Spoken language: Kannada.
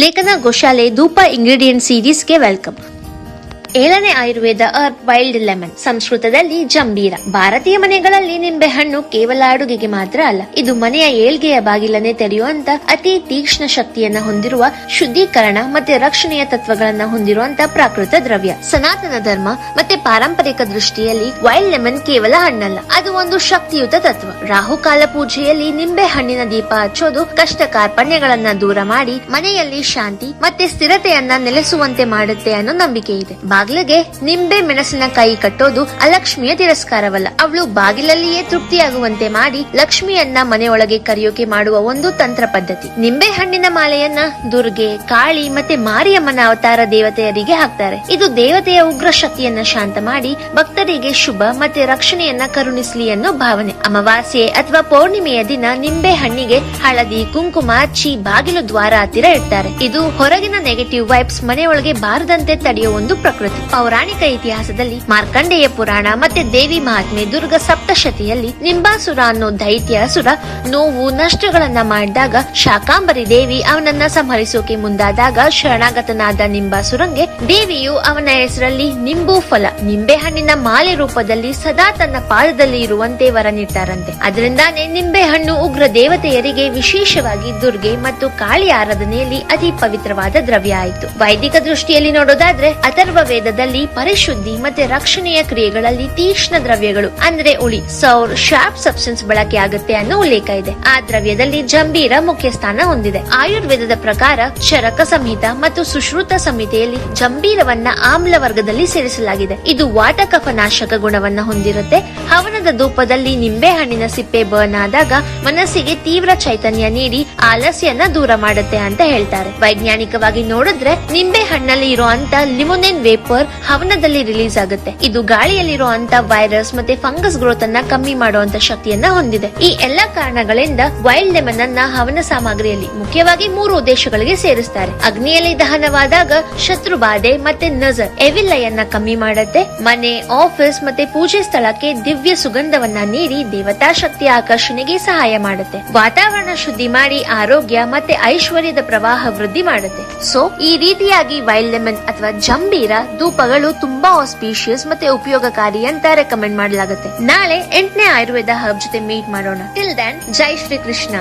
ಲೇಖನ ಗೋಶಾಲೆ ಧೂಪ ಇಂಗ್ರೀಡಿಯೆಂಟ್ ಸೀರೀಸ್ಗೆ ವೆಲ್ಕಮ್. 7ನೇ ಆಯುರ್ವೇದ ಅರ್ಬ್ ವೈಲ್ಡ್ ಲೆಮನ್, ಸಂಸ್ಕೃತದಲ್ಲಿ ಜಂಬೀರ. ಭಾರತೀಯ ಮನೆಗಳಲ್ಲಿ ನಿಂಬೆ ಹಣ್ಣು ಕೇವಲ ಅಡುಗೆಗೆ ಮಾತ್ರ ಅಲ್ಲ, ಇದು ಮನೆಯ ಏಳ್ಗೆಯ ಬಾಗಿಲನ್ನೇ ತೆರೆಯುವಂತ ಅತಿ ತೀಕ್ಷ್ಣ ಶಕ್ತಿಯನ್ನ ಹೊಂದಿರುವ, ಶುದ್ಧೀಕರಣ ಮತ್ತೆ ರಕ್ಷಣೆಯ ತತ್ವಗಳನ್ನ ಹೊಂದಿರುವಂತ ಪ್ರಾಕೃತ ದ್ರವ್ಯ. ಸನಾತನ ಧರ್ಮ ಮತ್ತೆ ಪಾರಂಪರಿಕ ದೃಷ್ಟಿಯಲ್ಲಿ ವೈಲ್ಡ್ ಲೆಮನ್ ಕೇವಲ ಹಣ್ಣಲ್ಲ, ಅದು ಒಂದು ಶಕ್ತಿಯುತ ತತ್ವ. ರಾಹುಕಾಲ ಪೂಜೆಯಲ್ಲಿ ನಿಂಬೆ ಹಣ್ಣಿನ ದೀಪ ಹಚ್ಚೋದು ಕಷ್ಟ ಕಾರ್ಪಣ್ಯಗಳನ್ನ ದೂರ ಮಾಡಿ ಮನೆಯಲ್ಲಿ ಶಾಂತಿ ಮತ್ತೆ ಸ್ಥಿರತೆಯನ್ನ ನೆಲೆಸುವಂತೆ ಮಾಡುತ್ತೆ ಅನ್ನೋ ನಂಬಿಕೆ ಇದೆ. ಬಾಗಿಲಿಗೆ ನಿಂಬೆ ಮೆಣಸಿನಕಾಯಿ ಕಟ್ಟೋದು ಅಲಕ್ಷ್ಮಿಯ ತಿರಸ್ಕಾರವಲ್ಲ, ಅವಳು ಬಾಗಿಲಲ್ಲಿಯೇ ತೃಪ್ತಿಯಾಗುವಂತೆ ಮಾಡಿ ಲಕ್ಷ್ಮಿಯನ್ನ ಮನೆಯೊಳಗೆ ಕರೆಯೋಕೆ ಮಾಡುವ ಒಂದು ತಂತ್ರ ಪದ್ಧತಿ. ನಿಂಬೆ ಹಣ್ಣಿನ ಮಾಲೆಯನ್ನ ದುರ್ಗೆ, ಕಾಳಿ ಮತ್ತೆ ಮಾರಿಯಮ್ಮನ ಅವತಾರ ದೇವತೆಯರಿಗೆ ಹಾಕ್ತಾರೆ. ಇದು ದೇವತೆಯ ಉಗ್ರ ಶಕ್ತಿಯನ್ನ ಶಾಂತ ಮಾಡಿ ಭಕ್ತರಿಗೆ ಶುಭ ಮತ್ತೆ ರಕ್ಷಣೆಯನ್ನ ಕರುಣಿಸ್ಲಿ ಅನ್ನೋ ಭಾವನೆ. ಅಮಾವಾಸ್ಯೆ ಅಥವಾ ಪೌರ್ಣಿಮೆಯ ದಿನ ನಿಂಬೆ ಹಣ್ಣಿಗೆ ಹಳದಿ ಕುಂಕುಮ ಹಚ್ಚಿ ಬಾಗಿಲು ದ್ವಾರ ಹತ್ತಿರ ಇಡ್ತಾರೆ. ಇದು ಹೊರಗಿನ ನೆಗೆಟಿವ್ ವೈಬ್ಸ್ ಮನೆಯೊಳಗೆ ಬಾರದಂತೆ ತಡೆಯುವ ಒಂದು ಪ್ರಕೃತಿ. ಪೌರಾಣಿಕ ಇತಿಹಾಸದಲ್ಲಿ ಮಾರ್ಕಂಡೇಯ ಪುರಾಣ ಮತ್ತೆ ದೇವಿ ಮಹಾತ್ಮೆ ದುರ್ಗ ಸಪ್ತಶತಿಯಲ್ಲಿ ನಿಂಬಾಸುರ ಅನ್ನೋ ದೈತ್ಯ ಅಸುರ ನೋವು ನಷ್ಟಗಳನ್ನ ಮಾಡಿದಾಗ ಶಾಕಾಂಬರಿ ದೇವಿ ಅವನನ್ನ ಸಂಹರಿಸೋಕೆ ಮುಂದಾದಾಗ ಶರಣಾಗತನಾದ ನಿಂಬಾಸುರಂಗೆ ದೇವಿಯು ಅವನ ಹೆಸರಲ್ಲಿ ನಿಂಬು ಫಲ, ನಿಂಬೆ ಹಣ್ಣಿನ ಮಾಲೆ ರೂಪದಲ್ಲಿ ಸದಾ ತನ್ನ ಪಾದದಲ್ಲಿ ಇರುವಂತೆ ವರ ನೀಡ್ತಾರಂತೆ. ಅದರಿಂದಾನೇ ನಿಂಬೆ ಹಣ್ಣು ಉಗ್ರ ದೇವತೆಯರಿಗೆ, ವಿಶೇಷವಾಗಿ ದುರ್ಗೆ ಮತ್ತು ಕಾಳಿ ಆರಾಧನೆಯಲ್ಲಿ ಅತಿ ಪವಿತ್ರವಾದ ದ್ರವ್ಯ ಆಯಿತು. ವೈದಿಕ ದೃಷ್ಟಿಯಲ್ಲಿ ನೋಡೋದಾದ್ರೆ ಅಥರ್ವ ವೇದದಲ್ಲಿ ಪರಿಶುದ್ಧಿ ಮತ್ತೆ ರಕ್ಷಣೆಯ ಕ್ರಿಯೆಗಳಲ್ಲಿ ತೀಕ್ಷ್ಣ ದ್ರವ್ಯಗಳು ಅಂದ್ರೆ ಉಳಿ, ಸೌರ್, ಶಾರ್ಪ್ ಸಬ್ಸ್ಟೆನ್ಸ್ ಬಳಕೆ ಆಗುತ್ತೆ ಅನ್ನೋ ಉಲ್ಲೇಖ ಇದೆ. ಆ ದ್ರವ್ಯದಲ್ಲಿ ಜಂಬೀರ ಮುಖ್ಯ ಸ್ಥಾನ ಹೊಂದಿದೆ. ಆಯುರ್ವೇದದ ಪ್ರಕಾರ ಚರಕ ಸಂಹಿತ ಮತ್ತು ಸುಶ್ರುತ ಸಂಹಿತೆಯಲ್ಲಿ ಜಂಬೀರವನ್ನ ಆಮ್ಲ ವರ್ಗದಲ್ಲಿ ಸೇರಿಸಲಾಗಿದೆ. ಇದು ವಾತ ಕಫ ನಾಶಕ ಗುಣವನ್ನ ಹೊಂದಿರುತ್ತೆ. ಹವನದ ಧೂಪದಲ್ಲಿ ನಿಂಬೆ ಹಣ್ಣಿನ ಸಿಪ್ಪೆ ಬರ್ನ್ ಆದಾಗ ಮನಸ್ಸಿಗೆ ತೀವ್ರ ಚೈತನ್ಯ ನೀಡಿ ಆಲಸ್ಯನ ದೂರ ಮಾಡುತ್ತೆ ಅಂತ ಹೇಳ್ತಾರೆ. ವೈಜ್ಞಾನಿಕವಾಗಿ ನೋಡಿದ್ರೆ ನಿಂಬೆ ಹಣ್ಣಲ್ಲಿ ಇರುವಂತ ಲಿಮೋನಿನ್ ವೇಪರ್ ಹವನದಲ್ಲಿ ರಿಲೀಸ್ ಆಗುತ್ತೆ. ಇದು ಗಾಳಿಯಲ್ಲಿರುವಂತ ವೈರಸ್ ಮತ್ತೆ ಫಂಗಸ್ ಗ್ರೋತ್ ಅನ್ನ ಕಮ್ಮಿ ಮಾಡುವಂತ ಶಕ್ತಿಯನ್ನ ಹೊಂದಿದೆ. ಈ ಎಲ್ಲಾ ಕಾರಣಗಳಿಂದ ವೈಲ್ಡ್ ಲೆಮನ್ ಅನ್ನ ಹವನ ಸಾಮಗ್ರಿಯಲ್ಲಿ ಮುಖ್ಯವಾಗಿ 3 ಉದ್ದೇಶಗಳಿಗೆ ಸೇರಿಸ್ತಾರೆ. ಅಗ್ನಿಯಲ್ಲಿ ದಹನವಾದಾಗ ಶತ್ರು ಬಾಧೆ ಮತ್ತೆ ನಜರ್ ಎವಿಲ್ಲಯನ್ನ ಕಮ್ಮಿ ಮಾಡುತ್ತೆ. ಮನೆ, ಆಫೀಸ್ ಮತ್ತೆ ಪೂಜೆ ಸ್ಥಳಕ್ಕೆ ದಿವ್ಯ ಸುಗಂಧವನ್ನ ನೀಡಿ ದೇವತಾ ಶಕ್ತಿಯ ಆಕರ್ಷಣೆಗೆ ಸಹಾಯ ಮಾಡುತ್ತೆ. ವಾತಾವರಣ ಶುದ್ಧಿ ಮಾಡಿ ಆರೋಗ್ಯ ಮತ್ತೆ ಐಶ್ವರ್ಯದ ಪ್ರವಾಹ ವೃದ್ಧಿ ಮಾಡುತ್ತೆ. ಸೊ ಈ ರೀತಿಯಾಗಿ ವೈಲ್ಡ್ ಲೆಮನ್ ಅಥವಾ ಜಂಬೀರ ಧೂಪಗಳು ತುಂಬಾ ಆಸ್ಪೀಷಿಯಸ್ ಮತ್ತೆ ಉಪಯೋಗಕಾರಿ ಅಂತ ರೆಕಮೆಂಡ್ ಮಾಡಲಾಗುತ್ತೆ. ನಾಳೆ 8ನೇ ಆಯುರ್ವೇದ ಹರ್ಬ್ ಜೊತೆ ಮೀಟ್ ಮಾಡೋಣ. ಟಿಲ್ ದೆನ್, ಜೈ ಶ್ರೀ ಕೃಷ್ಣ.